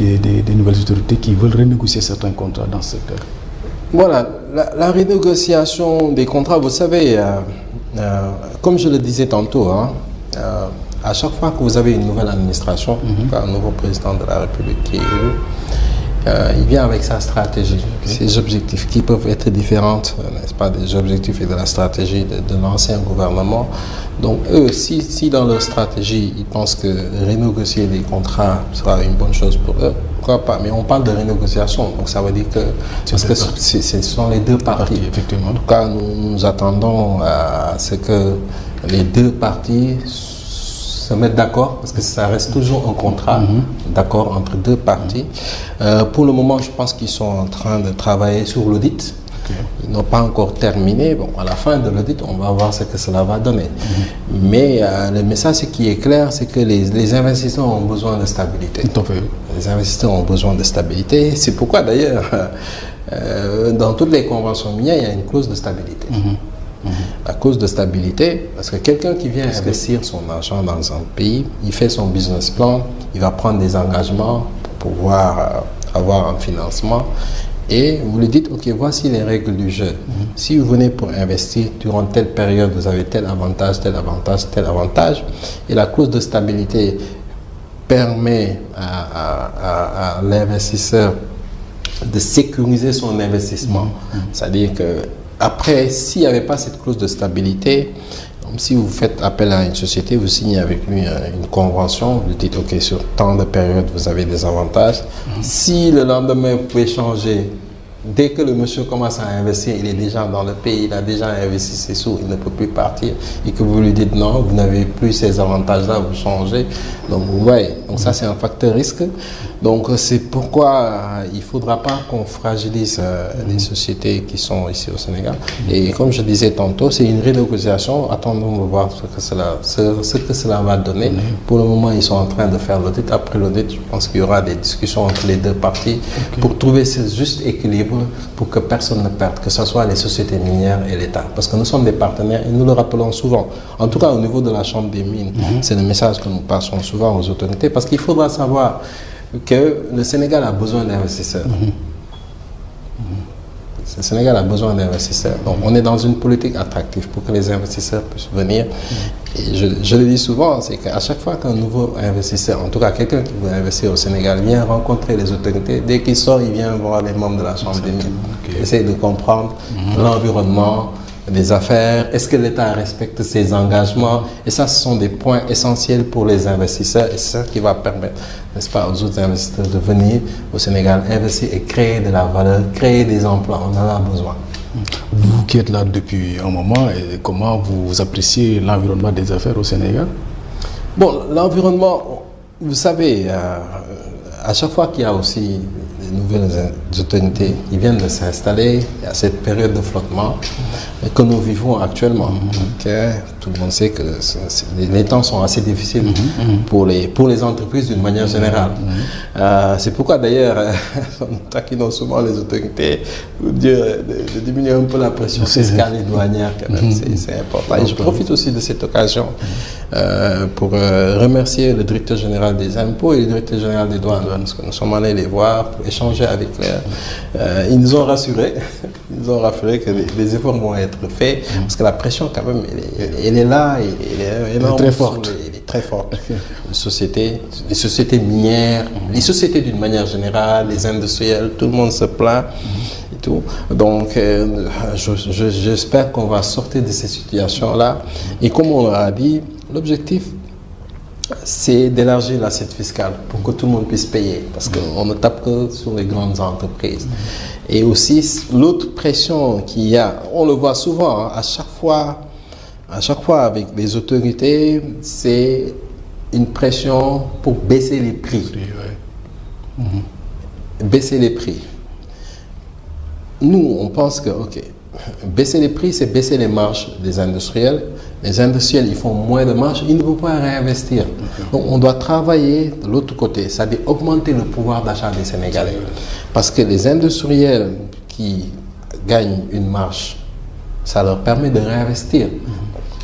des nouvelles autorités qui veulent renégocier certains contrats dans ce secteur? Voilà, la renégociation des contrats, vous savez, comme je le disais tantôt, à chaque fois que vous avez une nouvelle administration, un nouveau président de la République qui est élu, il vient avec sa stratégie, ses objectifs qui peuvent être différents, n'est-ce pas, des objectifs et de la stratégie de l'ancien gouvernement. Donc eux, si dans leur stratégie, ils pensent que renégocier les contrats sera une bonne chose pour eux, pourquoi pas? Mais on parle de renégociation, donc ça veut dire que, parce que ce sont les deux parties. Effectivement. En tout cas, nous attendons à ce que les deux parties se mettre d'accord, parce que ça reste toujours un contrat d'accord entre deux parties. Pour le moment, je pense qu'ils sont en train de travailler sur l'audit. Ils n'ont pas encore terminé. Bon, à la fin de l'audit, on va voir ce que cela va donner. Mais le message qui est clair, c'est que les investisseurs ont besoin de stabilité. Tout à fait. Les investisseurs ont besoin de stabilité. C'est pourquoi d'ailleurs, dans toutes les conventions minières, il y a une clause de stabilité. La clause de stabilité, parce que quelqu'un qui vient investir son argent dans un pays, il fait son business plan, il va prendre des engagements pour pouvoir avoir un financement. Et vous lui dites, ok, voici les règles du jeu. Si vous venez pour investir durant telle période, vous avez tel avantage, tel avantage, tel avantage. Et la clause de stabilité permet à l'investisseur de sécuriser son investissement. C'est-à-dire que après, s'il n'y avait pas cette clause de stabilité, si vous faites appel à une société, vous signez avec lui une convention, vous dites, ok, sur tant de périodes, vous avez des avantages. Si le lendemain, vous pouvez changer, dès que le monsieur commence à investir, il est déjà dans le pays, il a déjà investi ses sous, il ne peut plus partir, et que vous lui dites non, vous n'avez plus ces avantages-là, vous changez. Donc, vous voyez, donc ça, c'est un facteur risque. Donc, c'est pourquoi il ne faudra pas qu'on fragilise les sociétés qui sont ici au Sénégal. Et comme je disais tantôt, c'est une renégociation. Attendons de voir ce que cela va donner. Pour le moment, ils sont en train de faire l'audit. Après l'audit, je pense qu'il y aura des discussions entre les deux parties pour trouver ce juste équilibre pour que personne ne perde, que ce soit les sociétés minières et l'État. Parce que nous sommes des partenaires et nous le rappelons souvent. En tout cas, au niveau de la Chambre des mines, c'est le message que nous passons souvent aux autorités, parce qu'il faudra savoir que le Sénégal a besoin d'investisseurs. Le Sénégal a besoin d'investisseurs. Donc, on est dans une politique attractive pour que les investisseurs puissent venir. Et je le dis souvent, c'est qu'à chaque fois qu'un nouveau investisseur, en tout cas quelqu'un qui veut investir au Sénégal, vient rencontrer les autorités, dès qu'il sort, il vient voir les membres de la Chambre des mines. Il essaie de comprendre l'environnement, des affaires, est-ce que l'État respecte ses engagements, et ça, ce sont des points essentiels pour les investisseurs, et c'est ça qui va permettre, n'est-ce pas, aux autres investisseurs de venir au Sénégal, investir et créer de la valeur, créer des emplois, on en a besoin. Vous qui êtes là depuis un moment, et comment vous appréciez l'environnement des affaires au Sénégal? Bon, l'environnement, vous savez, à chaque fois qu'il y a aussi de nouvelles autorités qui viennent de s'installer, il y a cette période de flottement que nous vivons actuellement. Tout le monde sait que les temps sont assez difficiles pour les entreprises d'une manière générale. C'est pourquoi d'ailleurs, nous taquinons souvent les autorités pour dire de diminuer un peu la pression fiscale et douanière quand même. C'est important. Et je profite aussi de cette occasion pour remercier le directeur général des impôts et le directeur général des douanes, parce que nous sommes allés les voir pour échanger avec eux. Ils nous ont rassurés. Ils nous ont rassuré que les efforts vont être faits, parce que la pression quand même, elle est là, elle est énorme. Elle est très forte. Elle est très forte. Les sociétés minières, les sociétés d'une manière générale, les industriels, tout le monde se plaint. Et tout. Donc, j'espère qu'on va sortir de ces situations-là. Et comme on l'a dit, l'objectif, c'est d'élargir l'assiette fiscale pour que tout le monde puisse payer, parce qu'on ne tape que sur les grandes entreprises. Et aussi, l'autre pression qu'il y a, on le voit souvent, à chaque fois avec les autorités, c'est une pression pour baisser les prix. Baisser les prix. Nous, on pense que, ok, baisser les prix, c'est baisser les marges des industriels. Les industriels, ils font moins de marge, ils ne vont pas réinvestir. Donc, on doit travailler de l'autre côté, c'est-à-dire augmenter le pouvoir d'achat des Sénégalais. Parce que les industriels qui gagnent une marge, ça leur permet de réinvestir.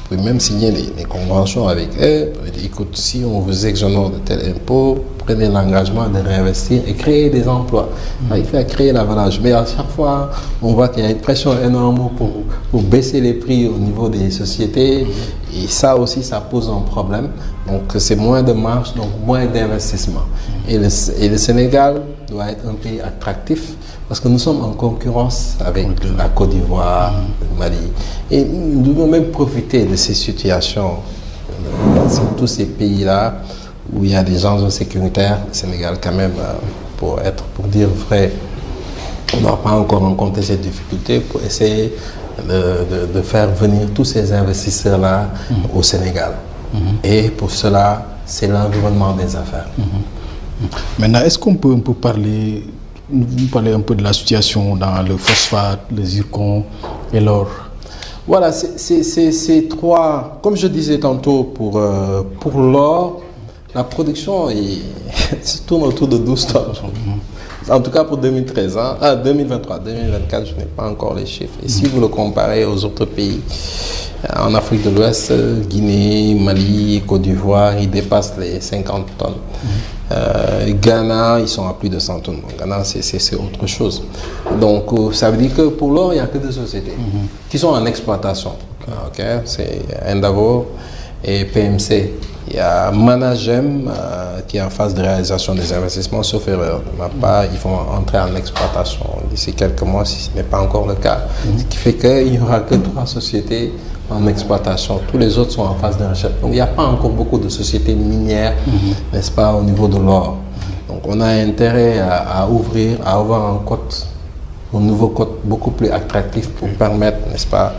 pouvez même signer des conventions avec eux. Vous dites, écoute, si on vous exonère de tel impôt, prenez l'engagement de réinvestir et créer des emplois. Il faut créer la valeur. Mais à chaque fois, on voit qu'il y a une pression énorme pour baisser les prix au niveau des sociétés. Et ça aussi, ça pose un problème. Donc, c'est moins de marge, donc moins d'investissement. Et le Sénégal doit être un pays attractif parce que nous sommes en concurrence avec la Côte d'Ivoire, le Mali. Et nous devons même profiter de ces situations, dans tous ces pays-là, où il y a des enjeux sécuritaires. Le Sénégal, quand même, pour dire vrai, on n'a pas encore rencontré ces difficultés pour essayer de faire venir tous ces investisseurs-là au Sénégal. Et pour cela, c'est l'environnement des affaires. Maintenant, est-ce qu'on peut parler un peu de la situation dans le phosphate, le zircon et l'or? Voilà, c'est trois. Comme je disais tantôt, pour l'or, la production se tourne autour de 12 tonnes. En tout cas pour 2013. 2023, 2024, je n'ai pas encore les chiffres. Et si vous le comparez aux autres pays, en Afrique de l'Ouest, Guinée, Mali, Côte d'Ivoire, ils dépassent les 50 tonnes. Ghana, ils sont à plus de 100 tonnes. Ghana, c'est autre chose. Donc, ça veut dire que pour l'or, il n'y a que deux sociétés qui sont en exploitation. Okay? C'est Endeavour et PMC. Il y a Managem qui est en phase de réalisation des investissements, sauf erreur. De ma part, ils vont entrer en exploitation d'ici quelques mois, si ce n'est pas encore le cas. Ce qui fait qu'il n'y aura que 3 sociétés en exploitation. Tous les autres sont en phase de recherche. Donc, il n'y a pas encore beaucoup de sociétés minières, n'est-ce pas, au niveau de l'or. Donc, on a intérêt à avoir un nouveau code beaucoup plus attractif pour permettre, n'est-ce pas,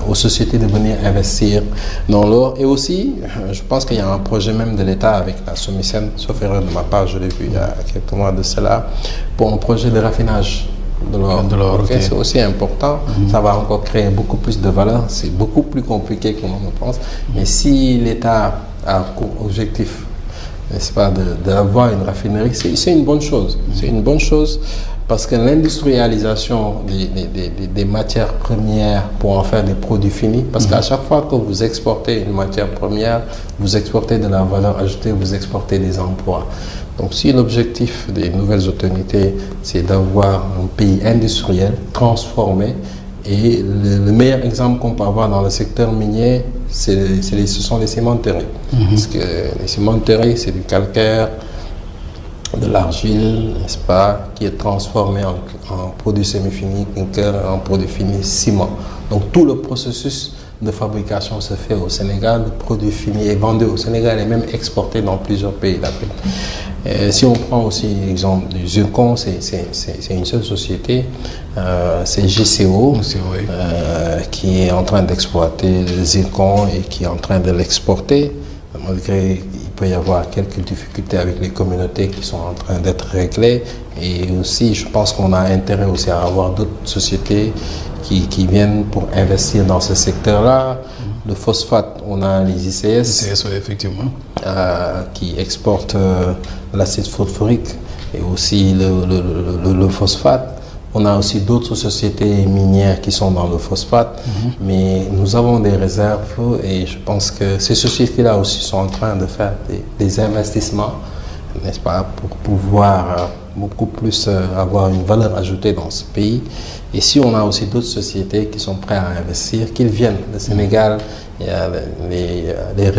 aux sociétés de venir investir dans l'or. Et aussi, je pense qu'il y a un projet même de l'État avec la SOMISEN, sauf erreur de ma part, je l'ai vu il y a quelques mois de cela, pour un projet de raffinage de l'or. Okay. C'est aussi important. Ça va encore créer beaucoup plus de valeur. C'est beaucoup plus compliqué que l'on le pense. Mais si l'État a comme objectif, n'est-ce pas, d'avoir une raffinerie, c'est une bonne chose. C'est une bonne chose. Parce que l'industrialisation des matières premières pour en faire des produits finis, parce qu'à chaque fois que vous exportez une matière première, vous exportez de la valeur ajoutée, vous exportez des emplois. Donc si l'objectif des nouvelles autorités, c'est d'avoir un pays industriel, transformé, et le meilleur exemple qu'on peut avoir dans le secteur minier, ce sont les cimenteries. Parce que les cimenteries, c'est du calcaire, de l'argile, n'est-ce pas, qui est transformé en produit semi-fini, en produit fini, ciment. Donc tout le processus de fabrication se fait au Sénégal, le produit fini est vendu au Sénégal et même exporté dans plusieurs pays d'Afrique. Si on prend aussi l'exemple du zircon, c'est une seule société, c'est GCO, qui est en train d'exploiter le zircon et qui est en train de l'exporter, malgré il peut y avoir quelques difficultés avec les communautés qui sont en train d'être réglées. Et aussi, je pense qu'on a intérêt aussi à avoir d'autres sociétés qui viennent pour investir dans ce secteur-là. Le phosphate, on a les ICS, oui, effectivement. Qui exportent l'acide phosphorique et aussi le phosphate. On a aussi d'autres sociétés minières qui sont dans le phosphate, mais nous avons des réserves et je pense que ces sociétés-là aussi sont en train de faire des investissements, n'est-ce pas, pour pouvoir beaucoup plus avoir une valeur ajoutée dans ce pays. Et si on a aussi d'autres sociétés qui sont prêtes à investir, qu'ils viennent. Le Sénégal, il y a les